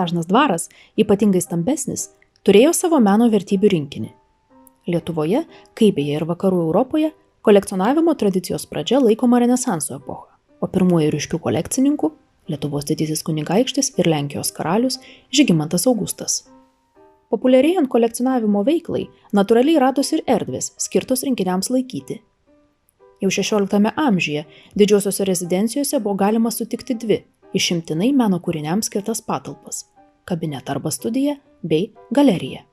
dažnas dvaras, ypatingai stambesnis, turėjo savo meno vertybių rinkinį. Lietuvoje, kaip beje ir vakarų Europoje, kolekcionavimo tradicijos pradžia laikoma Renesanso epocha, o pirmuoju ryškių kolekcininkų Lietuvos didysis kunigaikštis ir Lenkijos karalius Žygimantas Augustas. Populiarėjant kolekcionavimo veiklai, natūraliai radosi ir erdvės, skirtos rinkiniams laikyti. Jau 16 amžiuje didžiosiose rezidencijose buvo galima sutikti dvi išimtinai meno kūriniams skirtas patalpas – kabinetą arba studiją bei galeriją.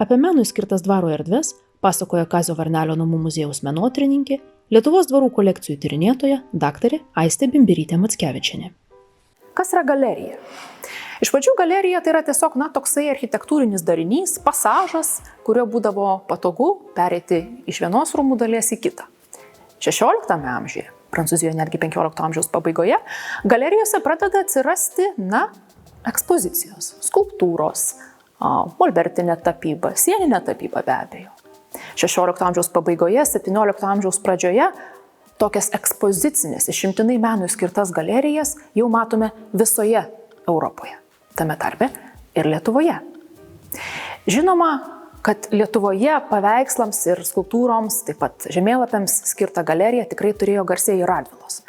Apie menui skirtas dvaro erdves pasakoja Kazio Varnelio namų muziejaus menotyrininkė, Lietuvos dvarų kolekcijų tyrinėtoja daktarė Aistė Bimbirytė Mackevičienė. Kas yra galerija? Iš pradžių galerija tai yra tiesiog toksai architektūrinis darinys, pasažas, kurio būdavo patogu pereiti iš vienos rūmų dalies į kitą. 16 amžiuje, Prancūzijoje netgi 15 amžiaus pabaigoje, galerijose pradeda atsirasti, ekspozicijos, skulptūros, molbertinė tapyba, sieninė tapyba be abejo. 16 amžiaus pabaigoje, 17 amžiaus pradžioje tokias ekspozicinės, išimtinai menui skirtas galerijas jau matome visoje Europoje, tame tarpe ir Lietuvoje. Žinoma, kad Lietuvoje paveikslams ir skulptūroms, taip pat žemėlapiams skirta galerija tikrai turėjo garsieji Radvilos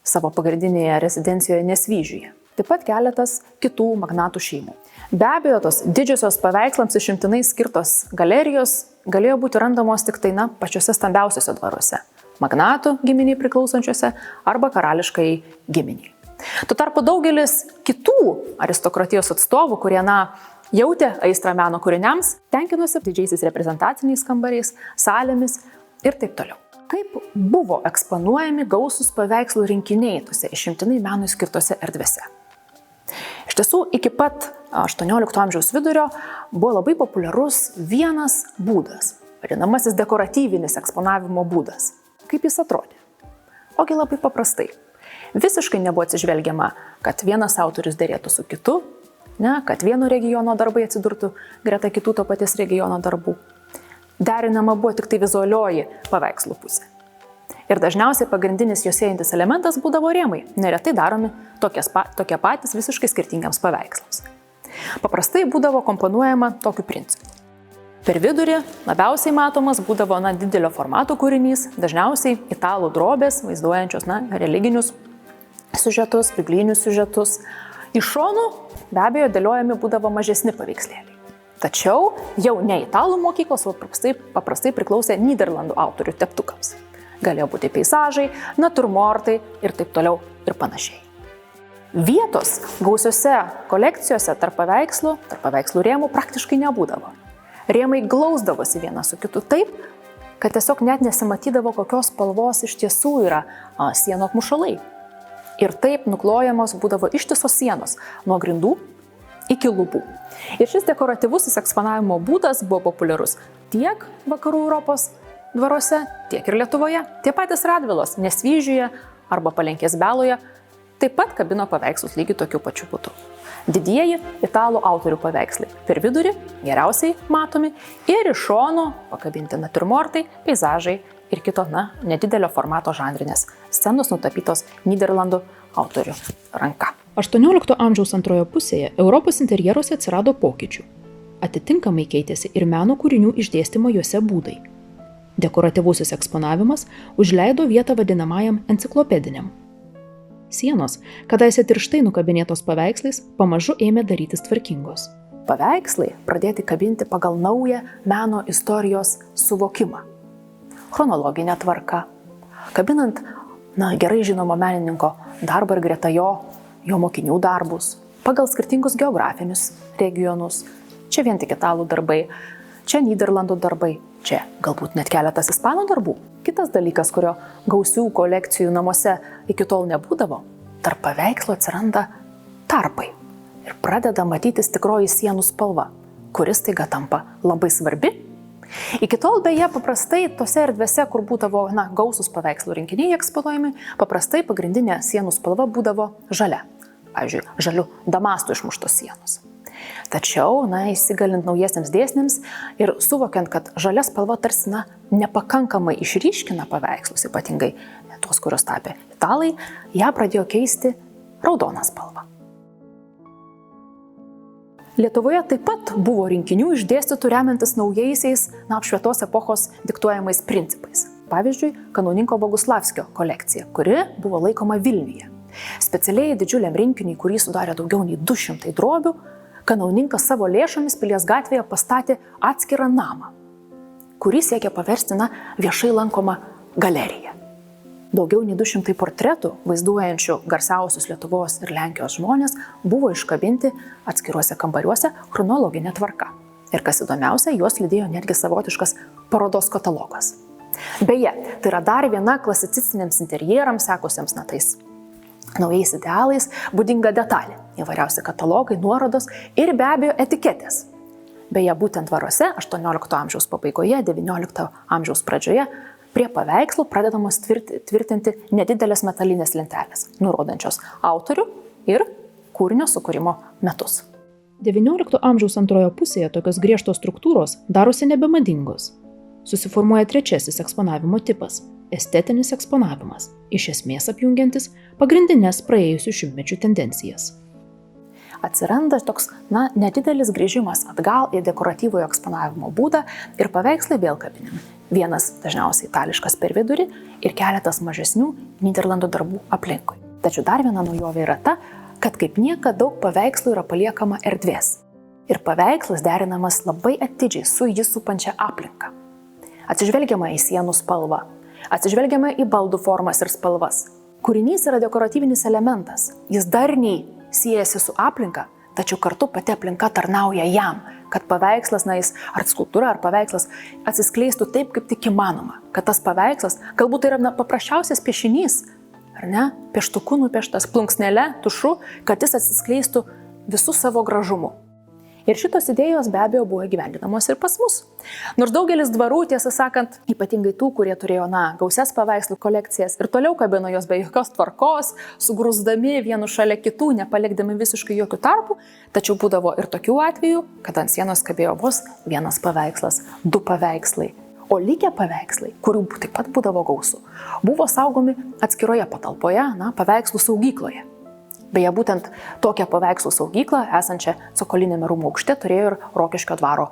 savo pagrindinėje rezidencijoje Nesvyžiuje. Taip pat keletas kitų magnatų šeimų. Be abejo, tos didžiosios paveikslams išimtinai skirtos galerijos galėjo būti randamos tik tai pačiuose stambiausiuose dvaruose, magnatų giminiai priklausančiuose arba karališkai giminiai. Tuo tarpu daugelis kitų aristokratijos atstovų, kurie jautė aistrą meno kūriniams, tenkinosi didžiaisiais reprezentaciniais kambariais, salėmis ir taip toliau. Kaip buvo eksponuojami gausūs paveikslų rinkiniai tose išimtinai menui skirtose erdvėse? Iš tiesų, iki pat 18 amžiaus vidurio buvo labai populiarus vienas būdas, vadinamasis dekoratyvinis eksponavimo būdas. Kaip jis atrodė? Ogi labai paprastai. Visiškai nebuvo atsižvelgiama, kad vienas autorius derėtų su kitu, kad vieno regiono darbai atsidurtų greta kitų to paties regiono darbų. Derinama buvo tik tai vizualioji paveikslų pusė. Ir dažniausiai pagrindinis jos siejantis elementas būdavo rėmai, neretai daromi tokie patys visiškai skirtingiams paveikslams. Paprastai būdavo komponuojama tokiu principu. Per vidurį labiausiai matomas būdavo didelio formato kūrinys, dažniausiai italų drobės, vaizduojančios religinius siužetus, biblinius siužetus. Iš šonų be abejo dėliojami būdavo mažesni paveikslėliai. Tačiau jau ne italų mokyklos, o paprastai priklausė Nyderlandų autorių teptukams. Galėjo būti peizažai, natūrmortai ir taip toliau ir panašiai. Vietos gausiose kolekcijose tarp paveikslų rėmų praktiškai nebūdavo. Rėmai glausdavosi vienas su kitu taip, kad tiesiog net nesimatydavo, kokios spalvos iš tiesų yra sienų apmušalai. Ir taip nuklojamos būdavo ištisos sienos nuo grindų iki lubų. Ir šis dekoratyvusis eksponavimo būdas buvo populiarus tiek vakarų Europos dvaruose, tiek ir Lietuvoje. Tie patys Radvilos Nesvyžiuje arba Palenkės Beloje taip pat kabino paveikslus lygiai tokiu pačiu būdu. Didieji italų autorių paveikslai per vidurį geriausiai matomi ir iš šono pakabinti natūrmortai, peizažai ir kito nedidelio formato žanrinės scenos nutapytos Nyderlandų autorių ranka. 18 amžiaus antroje pusėje Europos interjeruose atsirado pokyčių. Atitinkamai keitėsi ir meno kūrinių išdėstymo juose būdai. Dekoratyvusis eksponavimas užleido vietą vadinamajam enciklopediniam. Sienos, kadaise tirštai nukabinėtos paveikslais, pamažu ėmė darytis tvarkingos. Paveikslai pradėti kabinti pagal naują meno istorijos suvokimą. Chronologinė tvarka. Kabinant gerai žinomo menininko darbą ir greta jo mokinių darbus, pagal skirtingus geografinius regionus. Čia vien tik italų darbai, čia Nyderlandų darbai, čia galbūt net keletas ispanų darbų. Kitas dalykas, kurio gausių kolekcijų namuose iki tol nebūdavo, tarp paveikslų atsiranda tarpai ir pradeda matytis tikroji sienų spalva, kuris staiga tampa labai svarbi. Iki tol beje paprastai tose erdvėse, kur būdavo gausūs paveikslų rinkiniai eksponuojami, paprastai pagrindinė sienų spalva būdavo žalia. Pavyzdžiui, žaliu damastu išmuštos sienos. Tačiau, įsigalint naujiesiems dėsniams ir suvokiant, kad žalia spalva tarsi nepakankamai išryškina paveikslus, ypatingai tuos, kurios tapė italai, ją pradėjo keisti raudona spalva. Lietuvoje taip pat buvo rinkinių išdėstytų remiantis naujaisiais apšvietos epochos diktuojamais principais. Pavyzdžiui, kanauninko Boguslavskio kolekcija, kuri buvo laikoma Vilniuje. Specialiai didžiuliam rinkiniui, kurį sudarė daugiau nei 200 drobių, kanauninkas savo lėšomis Pilies gatvėje pastatė atskirą namą, kurį siekė paversti viešai lankoma galerija. Daugiau nei 200 portretų, vaizduojančių garsiausius Lietuvos ir Lenkijos žmonės, buvo iškabinti atskiruose kambariuose chronologinė tvarka. Ir kas įdomiausia, juos lydėjo netgi savotiškas parodos katalogas. Beje, tai yra dar viena klasicistiniams interjerams sekusiems tais naujais idealais būdinga detalė. Įvairiausi katalogai, nuorodos ir be abejo etiketės. Beje, būtent dvaruose 18 amžiaus pabaigoje, 19 amžiaus pradžioje prie paveikslų pradedamos tvirtinti nedidelės metalinės lentelės, nurodančios autorių ir kūrinio sukūrimo metus. 19 amžiaus antrojo pusėje tokios griežtos struktūros darosi nebemadingos. Susiformuoja trečiasis eksponavimo tipas – estetinis eksponavimas, iš esmės apjungiantis pagrindinės praėjusių šimtmečių tendencijas. Atsiranda toks nedidelis grįžimas atgal į dekoratyvojo eksponavimo būdą ir paveikslai vėl kabinami. Vienas dažniausiai itališkas per vidurį ir keletas mažesnių Nyderlandų darbų aplinkui. Tačiau dar viena naujovė yra ta, kad kaip niekad daug paveikslų yra paliekama erdvės. Ir paveikslas derinamas labai atidžiai su jį supančia aplinka. Atsižvelgiama į sienų spalvą, atsižvelgiama į baldų formas ir spalvas. Kūrinys yra dekoratyvinis elementas, jis darniai siejasi su aplinka, tačiau kartu pati aplinka tarnauja jam, kad paveikslas, ar skulptūra, ar paveikslas atsiskleistų taip, kaip tik įmanoma. Kad tas paveikslas, galbūt tai yra paprasčiausias piešinys, ar ne, pieštuku nupieštas, plunksnele, tušu, kad jis atsiskleistų visų savo gražumu. Ir šitos idėjos be abejo buvo įgyvendinamos ir pas mus. Nors daugelis dvarų, tiesą sakant, ypatingai tų, kurie turėjo gausias paveikslų kolekcijas ir toliau kabino jos be jokios tvarkos, sugrūsdami vienų šalia kitų, nepalikdami visiškai jokių tarpų, tačiau būdavo ir tokių atvejų, kad ant sienos kabėjo vos vienas paveikslas, 2 paveikslai. O likę paveikslai, kurių taip pat būdavo gausu, buvo saugomi atskiroje patalpoje, paveikslų saugykloje. Beje, būtent tokią paveikslų saugyklą, esančią Cokolinėme rūmų aukšte, turėjo ir Rokiškio dvaro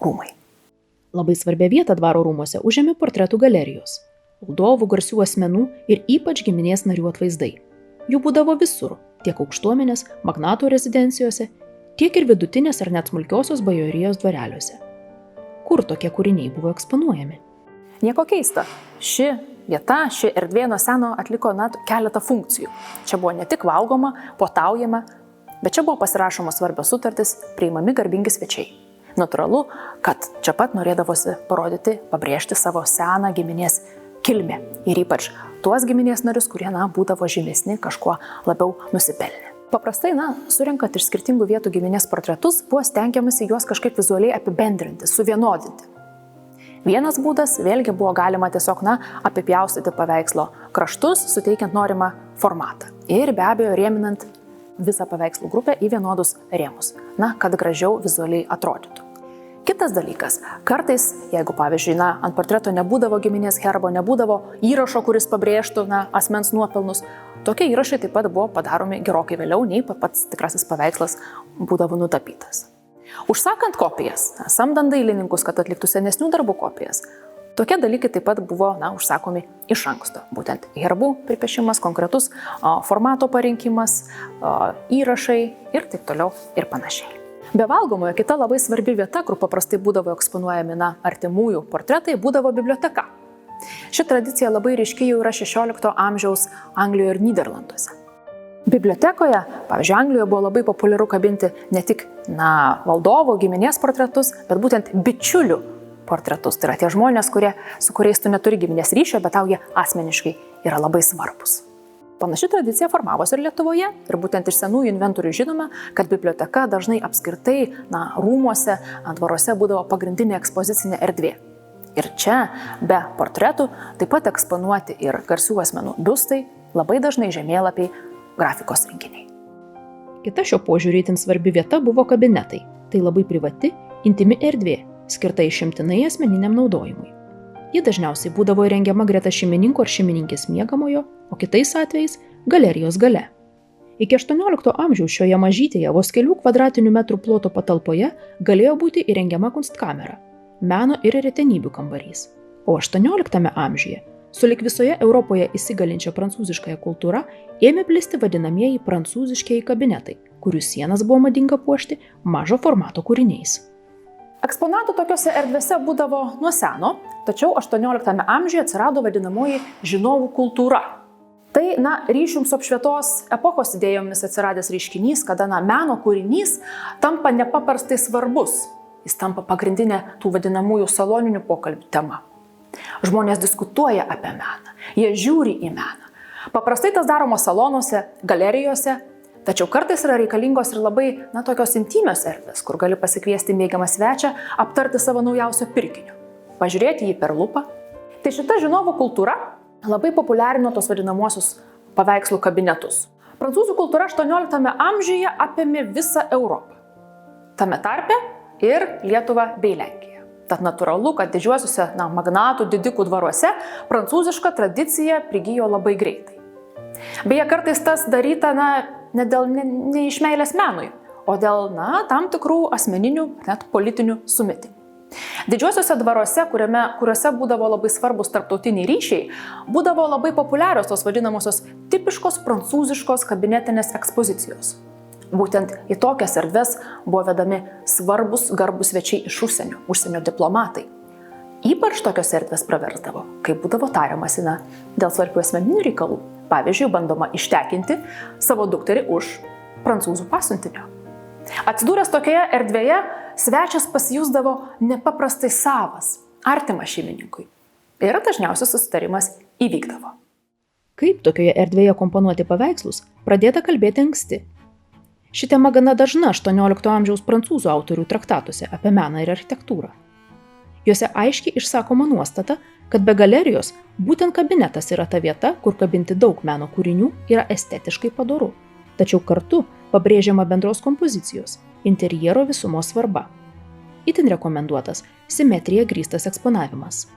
rūmai. Labai svarbią vietą dvaro rūmuose užėmė portretų galerijos, valdovų, garsių asmenų ir ypač giminės narių atvaizdai. Jų būdavo visur, tiek aukštuomenės, magnatų rezidencijose, tiek ir vidutinės ar net smulkiosios bajorijos dvareliuose. Kur tokie kūriniai buvo eksponuojami? Nieko keista, ši vieta, ši erdvė nuo seno atliko keletą funkcijų. Čia buvo ne tik valgoma, puotaujama, bet čia buvo pasirašomos svarbios sutartys, priimami garbingi svečiai. Natūralu, kad čia pat norėdavosi parodyti, pabrėžti savo seną giminės kilmę ir ypač tuos giminės narius, kurie būdavo žymesni, kažkuo labiau nusipelnę. Paprastai, surinkant iš skirtingų vietų giminės portretus, buvo stengiamasi juos kažkaip vizualiai apibendrinti, suvienodinti. Vienas būdas, vėlgi, buvo galima tiesiog apipjaustyti paveikslo kraštus, suteikiant norimą formatą. Ir be abejo, rėminant visą paveikslų grupę į vienodus rėmus, kad gražiau vizualiai atrodytų. Kitas dalykas, kartais, jeigu pavyzdžiui, ant portreto nebūdavo giminės herbo, nebūdavo įrašo, kuris pabrėžtų asmens nuopelnus, tokie įrašai taip pat buvo padaromi gerokai vėliau, nei pats tikrasis paveikslas būdavo nutapytas. Užsakant kopijas, samdant dailininkus, kad atliktų senesnių darbų kopijas, tokie dalykai taip pat buvo užsakomi iš anksto. Būtent herbų pripiešimas, konkretus formato parinkimas, įrašai ir taip toliau ir panašiai. Be valgomojo kita labai svarbi vieta, kur paprastai būdavo eksponuojami artimųjų portretai, būdavo biblioteka. Ši tradicija labai ryški jau yra 16 amžiaus Anglijoje ir Nyderlanduose. Bibliotekoje, pavyzdžiui, Anglijoje buvo labai populiaru kabinti ne tik valdovų, giminės portretus, bet būtent bičiulių portretus. Tai yra tie žmonės, su kuriais tu neturi giminės ryšio, bet tau jie asmeniškai yra labai svarbus. Panaši tradicija formavosi ir Lietuvoje ir būtent iš senųjų inventorių žinome, kad biblioteka dažnai apskritai rūmuose, dvaruose būdavo pagrindinė ekspozicinė erdvė. Ir čia be portretų taip pat eksponuoti ir garsių asmenų biustai, labai dažnai žemėlapiai, grafikos rinkiniai. Kita šio požiūrį itin svarbi vieta buvo kabinetai. Tai labai privati, intimi erdvė, skirta išimtinai asmeniniam naudojimui. Ji dažniausiai būdavo įrengiama greta šeimininko ar šeimininkės miegamojo, o kitais atvejais galerijos gale. Iki 18 amžiaus šioje mažytėje vos kelių kvadratinių metrų ploto patalpoje galėjo būti įrengiama kunstkamera, meno ir retenybių kambarys. O 18 amžiuje, sulig visoje Europoje įsigalinčia prancūziškąją kultūrą, ėmė plisti vadinamieji prancūziškieji kabinetai, kurių sienas buvo madinga puošti mažo formato kūriniais. Eksponatų tokiose erdvėse būdavo nuo seno, tačiau 18 amžiuje atsirado vadinamoji žinovų kultūra. Tai, ryšium su apšvietos epochos idėjomis atsiradęs reiškinys, kada, meno kūrinys tampa nepaprastai svarbus. Jis tampa pagrindinė tų vadinamųjų saloninių pokalbių tema. Žmonės diskutuoja apie meną, jie žiūri į meną. Paprastai tas daroma salonuose, galerijose, tačiau kartais yra reikalingos ir labai, tokios intymios erdvės, kur gali pasikviesti mėgiamą svečią, aptarti savo naujausio pirkinio, pažiūrėti jį per lupą. Tai šita žinovų kultūra labai populiarino tos vadinamosius paveikslų kabinetus. Prancūzų kultūra 18 amžiuje apėmė visą Europą, tame tarpe ir Lietuvą bei Lenkiją. Tad natūralu, kad didžiuosiuose magnatų didikų dvaruose prancūziška tradicija prigijo labai greitai. Beje, kartais tas daryta ne iš meilės menui, o dėl tam tikrų asmeninių, net politinių sumetimų. Didžiuosiuose dvaruose, kuriuose būdavo labai svarbus tarptautiniai ryšiai, būdavo labai populiarios tos vadinamosios tipiškos prancūziškos kabinetinės ekspozicijos. Būtent į tokias erdves buvo vedami svarbus garbūs svečiai iš užsienio diplomatai. Ypač tokios erdvės praversdavo, kai būdavo tariamasi dėl svarbių asmeninių reikalų. Pavyzdžiui, bandoma ištekinti savo dukterį už prancūzų pasiuntinio. Atsidūręs tokioje erdvėje, svečias pasijusdavo nepaprastai savas, artimas šeimininkui. Ir dažniausiai susitarimas įvykdavo. Kaip tokioje erdvėje komponuoti paveikslus, pradėta kalbėti anksti. Ši tema gana dažna 18 amžiaus prancūzų autorių traktatuose apie meną ir architektūrą. Juose aiškiai išsakoma nuostata, kad be galerijos būtent kabinetas yra ta vieta, kur kabinti daug meno kūrinių yra estetiškai padoru. Tačiau kartu pabrėžiama bendros kompozicijos, interjero visumos svarba. Itin rekomenduotas simetrija grįstas eksponavimas.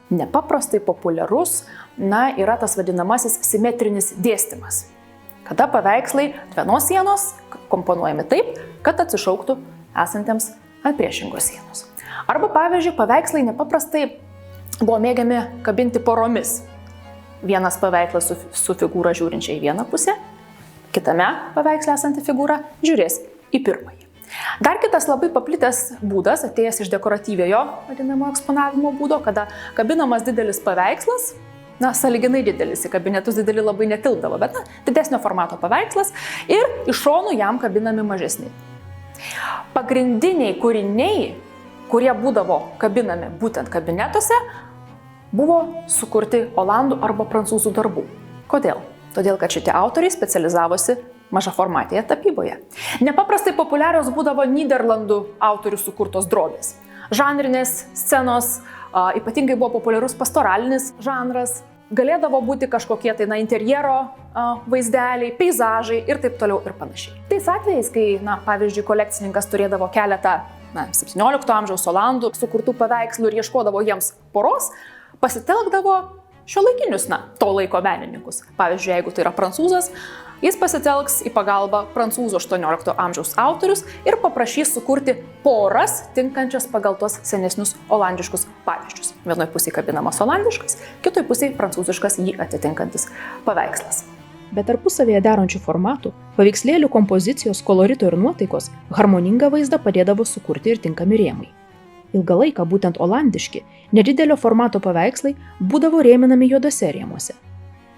Nepaprastai populiarus, yra tas vadinamasis simetrinis dėstymas, kada paveikslai vienos sienos komponuojami taip, kad atsišauktų esantiems ant priešingos sienos. Arba, pavyzdžiui, paveikslai nepaprastai buvo mėgiami kabinti poromis. Vienas paveikslas su figūra žiūrinčia į vieną pusę, kitame paveiksle esanti figūra žiūrės į pirmąjį. Dar kitas labai paplitęs būdas, atėjęs iš dekoratyviojo vadinamo eksponavimo būdo, kada kabinamas didelis paveikslas, sąlyginai didelis, į kabinetus didelį labai netilpdavo, bet didesnio formato paveikslas ir iš šonų jam kabinami mažesni. Pagrindiniai kūriniai, kurie būdavo kabinami būtent kabinetuose, buvo sukurti olandų arba prancūzų darbų. Kodėl? Todėl, kad šitie autoriai specializavosi mažaformatėje tapyboje. Nepaprastai populiarios būdavo Nyderlandų autorių sukurtos drobės. Žanrinės scenos, ypatingai buvo populiarus pastoralinis žanras, galėdavo būti kažkokie interjero vaizdeliai, peizažai ir taip toliau ir panašiai. Tais atvejais, kai, pavyzdžiui, kolekcininkas turėdavo keletą 17 amžiaus olandų sukurtų paveikslų ir ieškodavo jiems poros, pasitelkdavo šiuolaikinius, to laiko menininkus. Pavyzdžiui, jeigu tai yra prancūzas, jis pasitelks į pagalbą prancūzų 18 amžiaus autorius ir paprašys sukurti poras tinkančias pagal tos senesnius olandiškus pavyzdžius. Vienoje pusėje kabinamas olandiškas, kitoje pusėje prancūziškas jį atitinkantis paveikslas. Be tarpusavėje derančių formatų, paveikslėlių kompozicijos, kolorito ir nuotaikos harmoningą vaizdą padėdavo sukurti ir tinkami rėmai. Ilgą laiką būtent olandiški, nedidelio formato paveikslai būdavo rėminami juodose rėmuose.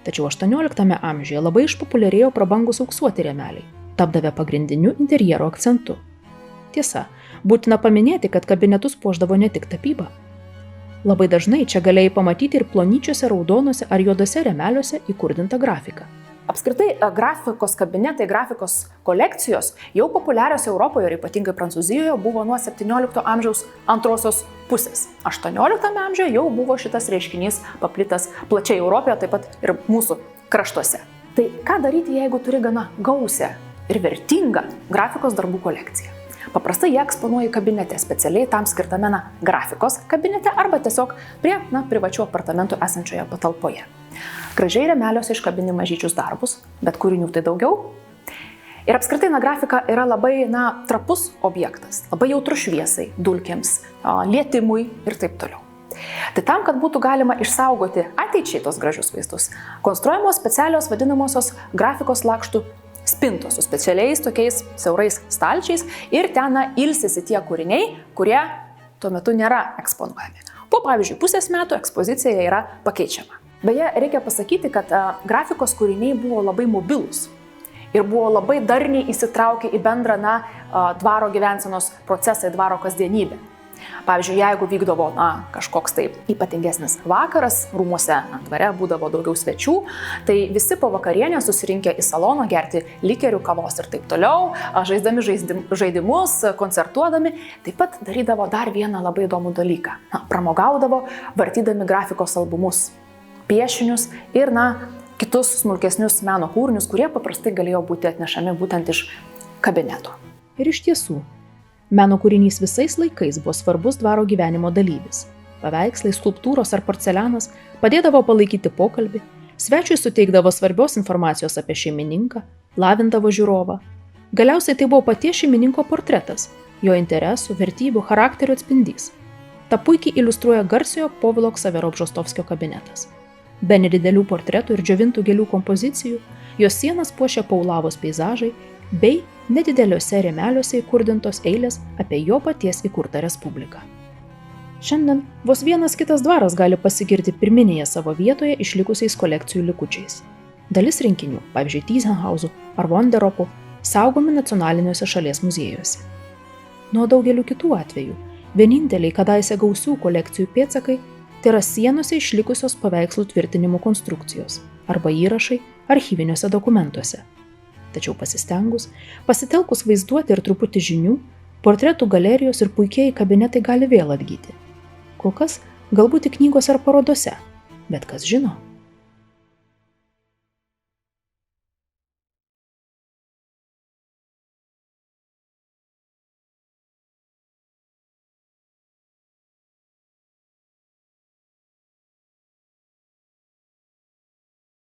Tačiau 18 amžiuje labai išpopuliarėjo prabangus auksuoti rėmeliai, tapdavę pagrindiniu interjero akcentu. Tiesa, būtina paminėti, kad kabinetus puošdavo ne tik tapyba. Labai dažnai čia galėjai pamatyti ir plonyčiuose raudonuose ar juodose rėmeliuose įkurdintą grafiką. Apskritai, grafikos kabinetai, grafikos kolekcijos jau populiarios Europoje ir ypatingai Prancūzijoje buvo nuo 17 amžiaus antrosios pusės. 18 amžiuje jau buvo šitas reiškinys paplitęs plačiai Europoje, taip pat ir mūsų kraštuose. Tai ką daryti, jeigu turi gana gausią ir vertingą grafikos darbų kolekciją? Paprastai jie eksponuoja kabinete, specialiai tam skirtame grafikos kabinete arba tiesiog prie privačių apartamentų esančioje patalpoje. Gražiai rėmeliuose iškabini mažyčius darbus, bet kūrinių tai daugiau. Ir apskritai grafika yra labai trapus objektas, labai jautrus šviesai, dulkėms, lietimui ir taip toliau. Tai tam, kad būtų galima išsaugoti ateičiai tos gražius vaizdus, konstruojamos specialios vadinamosios grafikos lakštų spintos su specialiais tokiais siaurais stalčiais ir ten ilsisi tie kūriniai, kurie tuo metu nėra eksponuojami. Po, pavyzdžiui, pusės metų ekspozicija yra pakeičiama. Beje, reikia pasakyti, kad grafikos kūriniai buvo labai mobilūs ir buvo labai darniai įsitraukę į bendrą dvaro gyvensenos procesą, į dvaro kasdienybę. Pavyzdžiui, jeigu vykdavo kažkoks taip ypatingesnis vakaras, rūmuose dvare būdavo daugiau svečių, tai visi po vakarienės susirinkę į saloną gerti likerių, kavos ir taip toliau, žaisdami žaidimus, koncertuodami, taip pat darydavo dar vieną labai įdomų dalyką. Pramogaudavo, vartydami grafikos albumus, piešinius ir kitus smulkesnius meno kūrinius, kurie paprastai galėjo būti atnešami būtent iš kabineto. Ir iš tiesų, meno kūrinys visais laikais buvo svarbus dvaro gyvenimo dalyvis. Paveikslai, skulptūros ar porcelianas padėdavo palaikyti pokalbį, svečiui suteikdavo svarbios informacijos apie šeimininką, lavindavo žiūrovą. Galiausiai tai buvo paties šeimininko portretas, jo interesų, vertybių, charakterio atspindys. Ta puikiai iliustruoja garsiojo Povilo Ksavero Bžostovskio kabinetas. Be nedidelių portretų ir džiovintų gėlių kompozicijų, jos sienas puošia Paulavos peizažai bei nedideliuose rėmeliuose įkurdintos eilės apie jo paties įkurtą respubliką. Šiandien vos vienas kitas dvaras gali pasigirti pirminėje savo vietoje išlikusiais kolekcijų likučiais. Dalis rinkinių, pavyzdžiui, Tyzenhauzų ar Vonderopų, saugomi nacionaliniuose šalies muziejuose. Nuo daugelių kitų atvejų, vieninteliai kadaise gausių kolekcijų pėdsakai tai yra sienose išlikusios paveikslų tvirtinimo konstrukcijos arba įrašai archyviniuose dokumentuose. Tačiau pasistengus, pasitelkus vaizduoti ir truputį žinių, portretų galerijos ir puikieji kabinetai gali vėl atgyti. Kol kas galbūt tik knygos ar parodose, bet kas žino.